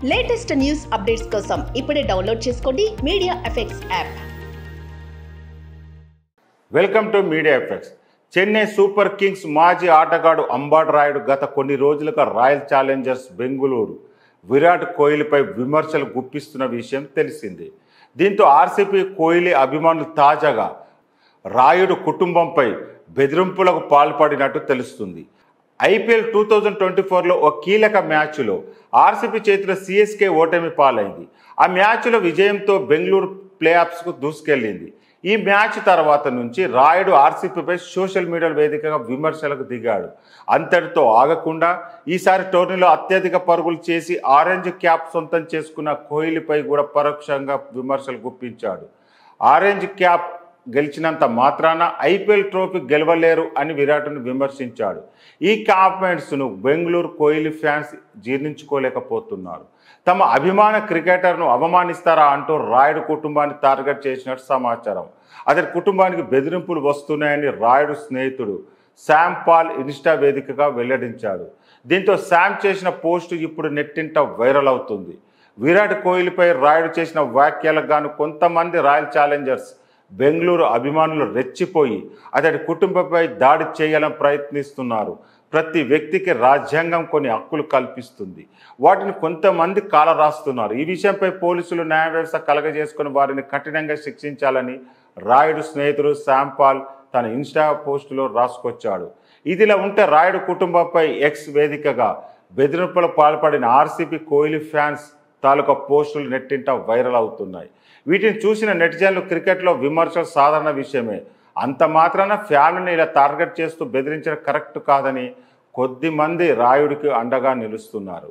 Latest news updates కోసం ఇప్పుడే download చేసుకోండి media effects app. Welcome to media effects. Chennai super Kings మాజీ ఆటగాడు అంబటి రాయుడు గత కొన్ని రోజులుగా రాయల్ ఛాలెంజర్స్ బెంగళూరు విరాట్ కోహ్లీపై విమర్శలు గుప్పిస్తున్న విషయం తెలిసింది. దీంతో ఆర్సీబీ కోహ్లీ అభిమానులు తాజాగా రాయుడు కుటుంబంపై బెదిరింపులకు పాల్పడినట్టు తెలుస్తుంది. ఐపీఎల్ 2024లో ఓ కీలక మ్యాచ్లో ఆర్సీబీ చేతిలో సిఎస్కే ఓటమి పాలైంది. ఆ మ్యాచ్లో విజయంతో బెంగళూరు ప్లేఆఫ్స్కు దూసుకెళ్లింది. ఈ మ్యాచ్ తర్వాత నుంచి రాయుడు ఆర్సీబీపై సోషల్ మీడియా వేదికగా విమర్శలకు దిగాడు. అంతటితో ఆగకుండా ఈసారి టోర్నీలో అత్యధిక పరుగులు చేసి ఆరెంజ్ క్యాప్ సొంతం చేసుకున్న కోహ్లీపై కూడా పరోక్షంగా విమర్శలు గుప్పించాడు. ఆరెంజ్ క్యాప్ గెలిచినంత మాత్రాన ఐపీఎల్ ట్రోఫీ గెలవలేరు అని విరాట్ను విమర్శించాడు. ఈ కామెంట్స్ను బెంగళూరు కోహ్లీ ఫ్యాన్స్ జీర్ణించుకోలేకపోతున్నారు. తమ అభిమాన క్రికెటర్ను అవమానిస్తారా అంటూ రాయుడు కుటుంబాన్ని టార్గెట్ చేసినట్టు సమాచారం. అతని కుటుంబానికి బెదిరింపులు వస్తున్నాయని రాయుడు స్నేహితుడు శామ్ పాల్ ఇన్స్టా వేదికగా వెల్లడించాడు. దీంతో శామ్ చేసిన పోస్టు ఇప్పుడు నెట్టింట వైరల్ అవుతుంది. విరాట్ కోహ్లీపై రాయుడు చేసిన వ్యాఖ్యలకు గాను కొంతమంది రాయల్ ఛాలెంజర్స్ బెంగళూరు అభిమానులు రెచ్చిపోయి అతడి కుటుంబంపై దాడి చేయాలని ప్రయత్నిస్తున్నారు. ప్రతి వ్యక్తికి రాజ్యాంగం కొన్ని హక్కులు కల్పిస్తుంది, వాటిని కొంతమంది కాలరాస్తున్నారు. ఈ విషయంపై పోలీసులు న్యాయ వ్యవస్థ కలగజేసుకుని వారిని కఠినంగా శిక్షించాలని రాయుడు స్నేహితుడు శామ్ పాల్ తన ఇన్స్టా పోస్టులో రాసుకొచ్చాడు. ఇదిలా ఉంటే రాయుడు కుటుంబంపై ఎక్స్ వేదికగా బెదిరింపులకు పాల్పడిన ఆర్సీబీ కోహ్లీ ఫ్యాన్స్ తాలూకా పోస్టులు నెట్టింట వైరల్ అవుతున్నాయి. వీటిని చూసిన నెటిజన్లు క్రికెట్లో విమర్శలు సాధారణ విషయమే, అంత మాత్రాన ఫ్యాన్లను ఇలా టార్గెట్ చేస్తూ బెదిరించడం కరెక్ట్ కాదని కొద్దిమంది రాయుడికి అండగా నిలుస్తున్నారు.